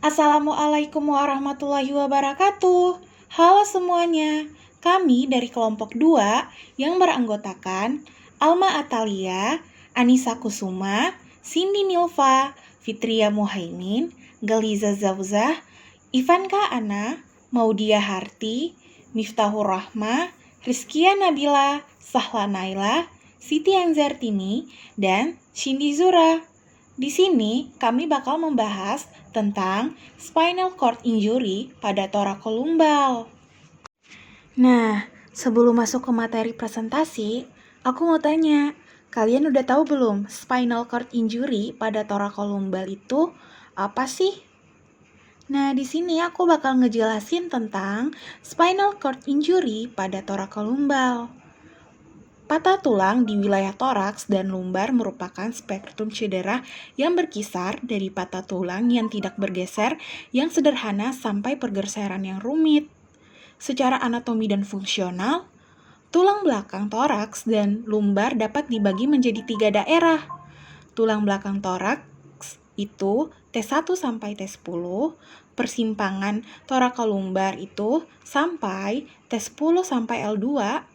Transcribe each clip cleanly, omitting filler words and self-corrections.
Assalamualaikum warahmatullahi wabarakatuh. Halo semuanya, kami dari kelompok 2 yang beranggotakan Alma Atalia, Anissa Kusuma, Cindy Nilva, Fitria Muhaimin, Galiza Zauzah, Ivanka Ana, Maudia Harti, Miftahur Rahma, Rizkia Nabila, Sahla Naila, Siti Anzartini, dan Cindy Zura. Di sini kami bakal membahas tentang spinal cord injury pada thoracolumbar. Nah, sebelum masuk ke materi presentasi, aku mau tanya, kalian udah tahu belum spinal cord injury pada thoracolumbar itu apa sih? Nah, di sini aku bakal ngejelasin tentang spinal cord injury pada thoracolumbar. Patah tulang di wilayah toraks dan lumbar merupakan spektrum cedera yang berkisar dari patah tulang yang tidak bergeser yang sederhana sampai pergeseran yang rumit. Secara anatomi dan fungsional, tulang belakang toraks dan lumbar dapat dibagi menjadi 3 daerah. Tulang belakang toraks itu T1 sampai T10, persimpangan thoracolumbar itu sampai T10 sampai L2,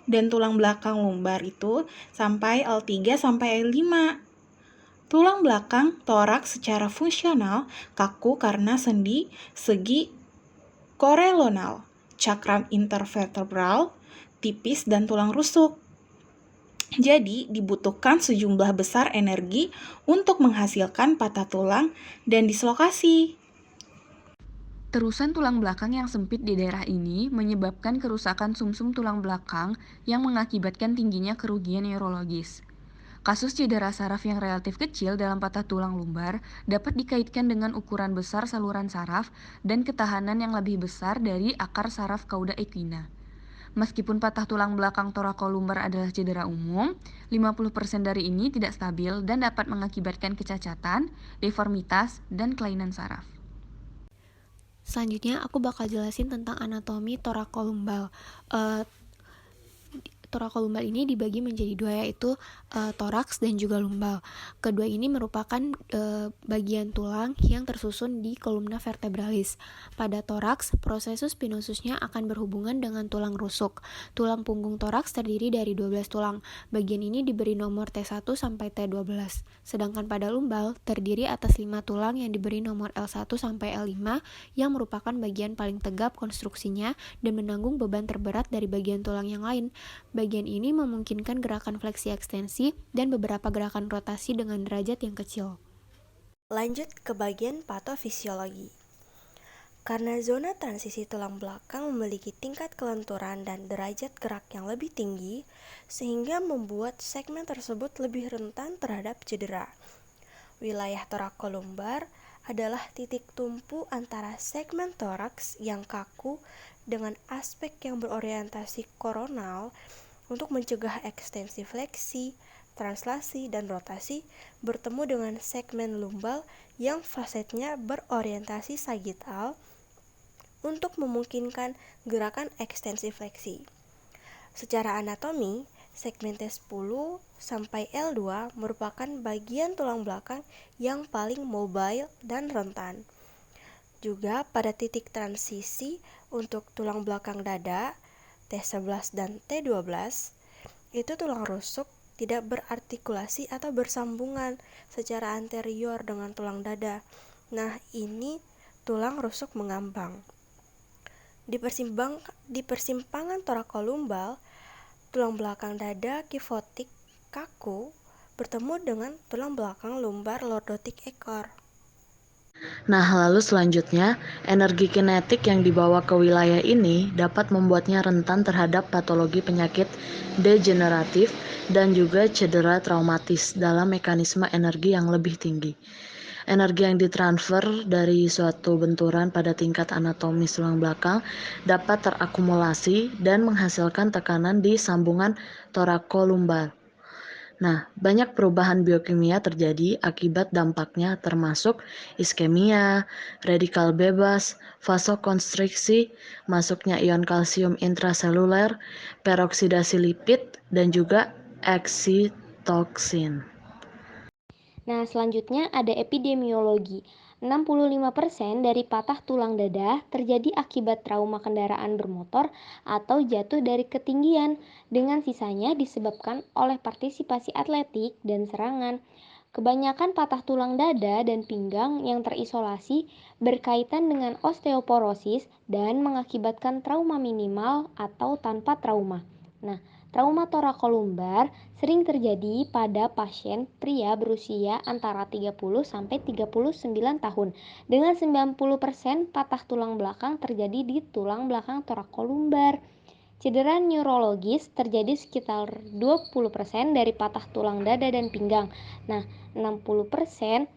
dan tulang belakang lumbar itu sampai L3 sampai L5. Tulang belakang toraks secara fungsional kaku karena segi korelonal, cakram intervertebral tipis dan tulang rusuk. Jadi, dibutuhkan sejumlah besar energi untuk menghasilkan patah tulang dan dislokasi. Terusan tulang belakang yang sempit di daerah ini menyebabkan kerusakan sumsum tulang belakang yang mengakibatkan tingginya kerugian neurologis. Kasus cedera saraf yang relatif kecil dalam patah tulang lumbar dapat dikaitkan dengan ukuran besar saluran saraf dan ketahanan yang lebih besar dari akar saraf cauda equina. Meskipun patah tulang belakang thoracolumbar adalah cedera umum, 50% dari ini tidak stabil dan dapat mengakibatkan kecacatan, deformitas, dan kelainan saraf. Selanjutnya aku bakal jelasin tentang anatomi thoracolumbar. Thoracolumbar ini dibagi menjadi dua, yaitu toraks dan juga lumbar. Kedua ini merupakan bagian tulang yang tersusun di kolumna vertebralis. Pada toraks, prosesus spinosusnya akan berhubungan dengan tulang rusuk. Tulang punggung toraks terdiri dari 12 tulang. Bagian ini diberi nomor T1 sampai T12. Sedangkan pada lumbar terdiri atas 5 tulang yang diberi nomor L1 sampai L5 yang merupakan bagian paling tegap konstruksinya dan menanggung beban terberat dari bagian tulang yang lain. Bagian ini memungkinkan gerakan fleksi ekstensi dan beberapa gerakan rotasi dengan derajat yang kecil. Lanjut ke bagian patofisiologi. Karena zona transisi tulang belakang memiliki tingkat kelenturan dan derajat gerak yang lebih tinggi, sehingga membuat segmen tersebut lebih rentan terhadap cedera. Wilayah thoracolumbar adalah titik tumpu antara segmen toraks yang kaku dengan aspek yang berorientasi koronal untuk mencegah ekstensi fleksi, translasi, dan rotasi bertemu dengan segmen lumbal yang fasetnya berorientasi sagittal untuk memungkinkan gerakan ekstensi fleksi. Secara anatomi, segmen T10 sampai L2 merupakan bagian tulang belakang yang paling mobile dan rentan. Juga pada titik transisi untuk tulang belakang dada, T11 dan T12, itu tulang rusuk tidak berartikulasi atau bersambungan secara anterior dengan tulang dada. Nah, ini tulang rusuk mengambang. Di persimpangan thoracolumbar, tulang belakang dada kifotik kaku bertemu dengan tulang belakang lumbar lordotik ekor. Nah, lalu selanjutnya, energi kinetik yang dibawa ke wilayah ini dapat membuatnya rentan terhadap patologi penyakit degeneratif dan juga cedera traumatis dalam mekanisme energi yang lebih tinggi. Energi yang ditransfer dari suatu benturan pada tingkat anatomis tulang belakang dapat terakumulasi dan menghasilkan tekanan di sambungan thoracolumbar. Nah, banyak perubahan biokimia terjadi akibat dampaknya termasuk iskemia, radikal bebas, vasokonstriksi, masuknya ion kalsium intraseluler, peroksidasi lipid, dan juga eksitoksin. Nah, selanjutnya ada epidemiologi. 65% dari patah tulang dada terjadi akibat trauma kendaraan bermotor atau jatuh dari ketinggian, dengan sisanya disebabkan oleh partisipasi atletik dan serangan. Kebanyakan patah tulang dada dan pinggang yang terisolasi berkaitan dengan osteoporosis dan mengakibatkan trauma minimal atau tanpa trauma. Nah, trauma torakolumbar sering terjadi pada pasien pria berusia antara 30 sampai 39 tahun. Dengan 90% patah tulang belakang terjadi di tulang belakang torakolumbar. Cedera neurologis terjadi sekitar 20% dari patah tulang dada dan pinggang. Nah, 60%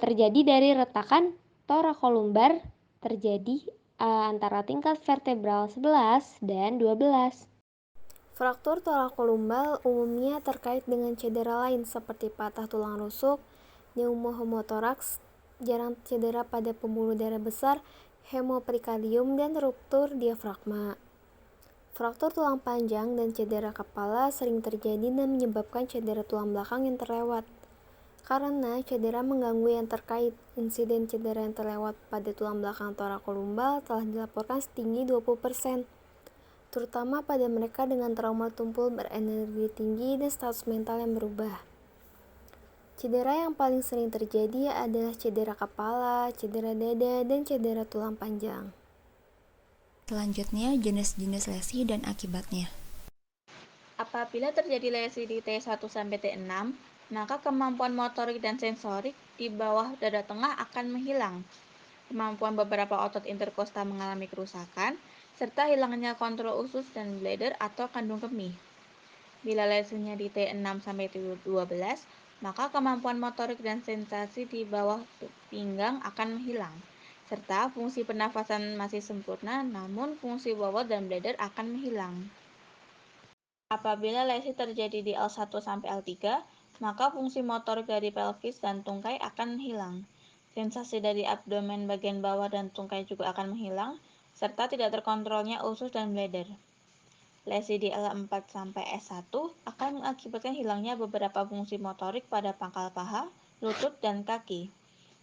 terjadi dari retakan torakolumbar terjadi antara tingkat vertebral 11 dan 12. Fraktur torakolumbar umumnya terkait dengan cedera lain seperti patah tulang rusuk, pneumohemothorax, jarang cedera pada pembuluh darah besar, hemoperikardium, dan ruptur diafragma. Fraktur tulang panjang dan cedera kepala sering terjadi dan menyebabkan cedera tulang belakang yang terlewat. Karena cedera mengganggu yang terkait, insiden cedera yang terlewat pada tulang belakang torakolumbar telah dilaporkan setinggi 20%, terutama pada mereka dengan trauma tumpul berenergi tinggi dan status mental yang berubah. Cedera yang paling sering terjadi adalah cedera kepala, cedera dada, dan cedera tulang panjang. Selanjutnya, jenis-jenis lesi dan akibatnya. Apabila terjadi lesi di T1-T6, maka kemampuan motorik dan sensorik di bawah dada tengah akan menghilang. Kemampuan beberapa otot interkostal mengalami kerusakan, serta hilangnya kontrol usus dan bladder atau kandung kemih. Bila lesinya di T6-T12, maka kemampuan motorik dan sensasi di bawah pinggang akan menghilang, serta fungsi pernafasan masih sempurna, namun fungsi bobot dan bladder akan menghilang. Apabila lesi terjadi di L1-L3, maka fungsi motorik dari pelvis dan tungkai akan hilang. Sensasi dari abdomen bagian bawah dan tungkai juga akan menghilang, serta tidak terkontrolnya usus dan bladder. Lesi di L4-S1 akan mengakibatkan hilangnya beberapa fungsi motorik pada pangkal paha, lutut, dan kaki,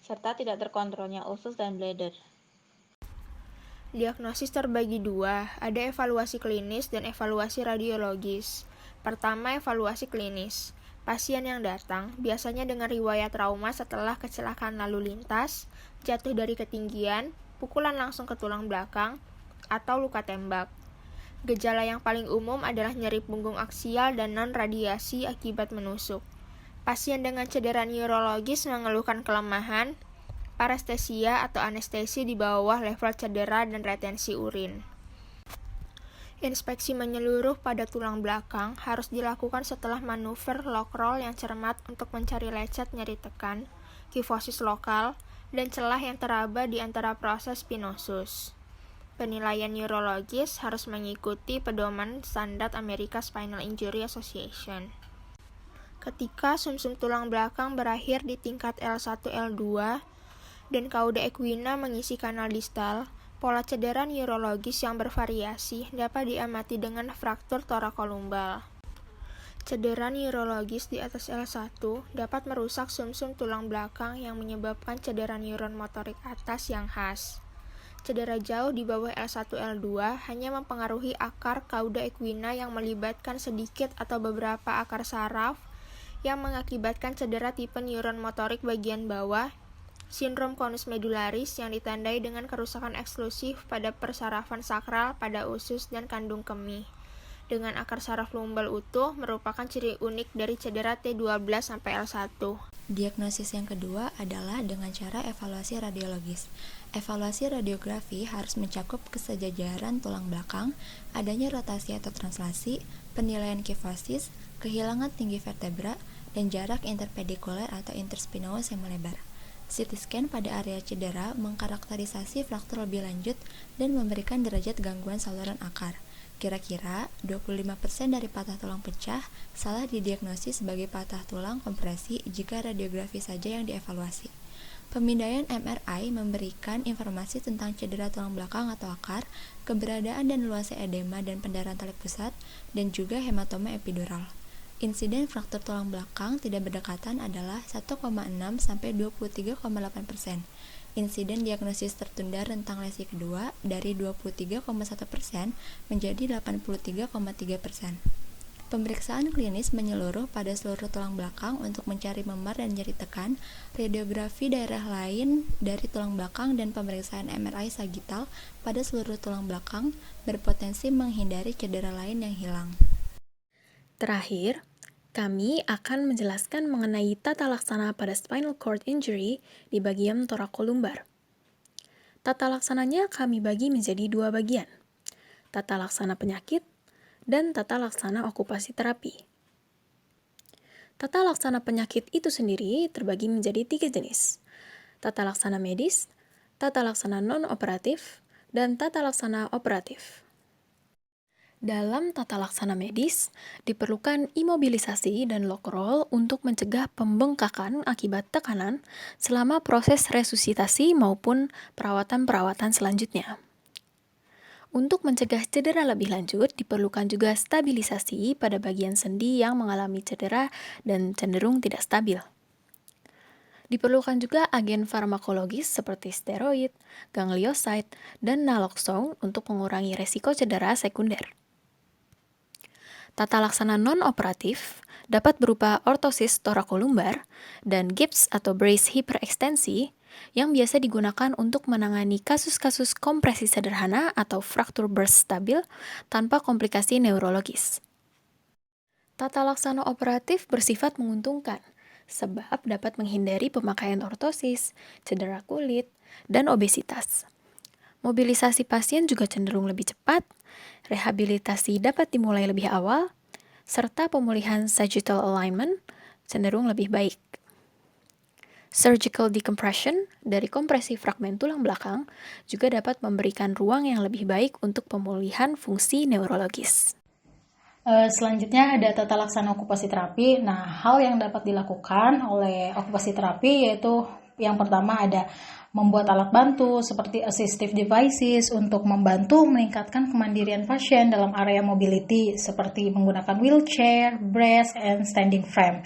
serta tidak terkontrolnya usus dan bladder. Diagnosis terbagi dua, ada evaluasi klinis dan evaluasi radiologis. Pertama, evaluasi klinis. Pasien yang datang biasanya dengan riwayat trauma setelah kecelakaan lalu lintas, jatuh dari ketinggian, pukulan langsung ke tulang belakang, atau luka tembak. Gejala yang paling umum adalah nyeri punggung aksial dan non-radiasi akibat menusuk. Pasien dengan cedera neurologis mengeluhkan kelemahan, parestesia atau anestesi di bawah level cedera dan retensi urin. Inspeksi menyeluruh pada tulang belakang harus dilakukan setelah manuver lock roll yang cermat untuk mencari lecet nyeri tekan, kifosis lokal, dan celah yang teraba di antara proses spinosus. Penilaian neurologis harus mengikuti pedoman standar American Spinal Injury Association. Ketika sumsum tulang belakang berakhir di tingkat L1-L2 dan cauda equina mengisi kanal distal, pola cedera neurologis yang bervariasi dapat diamati dengan fraktur torakolumbar. Cedera neurologis di atas L1 dapat merusak sumsum tulang belakang yang menyebabkan cedera neuron motorik atas yang khas. Cedera jauh di bawah L1-L2 hanya mempengaruhi akar cauda equina yang melibatkan sedikit atau beberapa akar saraf yang mengakibatkan cedera tipe neuron motorik bagian bawah, sindrom konus medularis yang ditandai dengan kerusakan eksklusif pada persarafan sakral pada usus dan kandung kemih. Dengan akar saraf lumbal utuh merupakan ciri unik dari cedera T12-L1. Diagnosis yang kedua adalah dengan cara evaluasi radiologis. Evaluasi radiografi harus mencakup kesejajaran tulang belakang, adanya rotasi atau translasi, penilaian kifosis, kehilangan tinggi vertebra, dan jarak interpedikuler atau interspinous yang melebar. CT scan pada area cedera mengkarakterisasi fraktur lebih lanjut dan memberikan derajat gangguan saluran akar. Kira-kira 25% dari patah tulang pecah salah didiagnosis sebagai patah tulang kompresi jika radiografi saja yang dievaluasi. Pemindaian MRI memberikan informasi tentang cedera tulang belakang atau akar, keberadaan dan luasnya edema dan pendarahan tali pusat, dan juga hematoma epidural. Insiden fraktur tulang belakang tidak berdekatan adalah 1,6 sampai 23,8%. Insiden diagnosis tertunda rentang lesi kedua dari 23,1% menjadi 83,3%. Pemeriksaan klinis menyeluruh pada seluruh tulang belakang untuk mencari memar dan nyeri tekan, radiografi daerah lain dari tulang belakang, dan pemeriksaan MRI sagital pada seluruh tulang belakang berpotensi menghindari cedera lain yang hilang. Terakhir, kami akan menjelaskan mengenai tata laksana pada spinal cord injury di bagian torakolumbar. Tata laksananya kami bagi menjadi 2 bagian, tata laksana penyakit dan tata laksana okupasi terapi. Tata laksana penyakit itu sendiri terbagi menjadi 3 jenis, tata laksana medis, tata laksana non-operatif, dan tata laksana operatif. Dalam tata laksana medis, diperlukan imobilisasi dan lock roll untuk mencegah pembengkakan akibat tekanan selama proses resusitasi maupun perawatan-perawatan selanjutnya. Untuk mencegah cedera lebih lanjut, diperlukan juga stabilisasi pada bagian sendi yang mengalami cedera dan cenderung tidak stabil. Diperlukan juga agen farmakologis seperti steroid, ganglioside, dan naloxone untuk mengurangi resiko cedera sekunder. Tata laksana non-operatif dapat berupa ortosis torakolumbar dan gips atau brace hiperekstensi yang biasa digunakan untuk menangani kasus-kasus kompresi sederhana atau fraktur burst stabil tanpa komplikasi neurologis. Tata laksana operatif bersifat menguntungkan sebab dapat menghindari pemakaian ortosis, cedera kulit, dan obesitas. Mobilisasi pasien juga cenderung lebih cepat, rehabilitasi dapat dimulai lebih awal, serta pemulihan sagittal alignment cenderung lebih baik. Surgical decompression dari kompresi fragmen tulang belakang juga dapat memberikan ruang yang lebih baik untuk pemulihan fungsi neurologis. Selanjutnya ada tata laksana okupasi terapi. Nah, hal yang dapat dilakukan oleh okupasi terapi yaitu yang pertama ada membuat alat bantu seperti assistive devices untuk membantu meningkatkan kemandirian pasien dalam area mobility seperti menggunakan wheelchair, brace, and standing frame.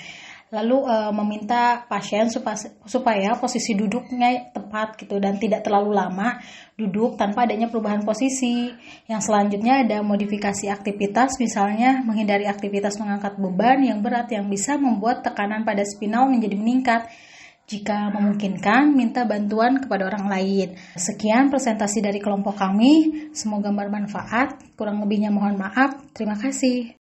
Lalu meminta pasien supaya posisi duduknya tepat gitu dan tidak terlalu lama duduk tanpa adanya perubahan posisi. Yang selanjutnya ada modifikasi aktivitas, misalnya menghindari aktivitas mengangkat beban yang berat yang bisa membuat tekanan pada spinal menjadi meningkat. Jika memungkinkan, minta bantuan kepada orang lain. Sekian presentasi dari kelompok kami, semoga bermanfaat. Kurang lebihnya mohon maaf. Terima kasih.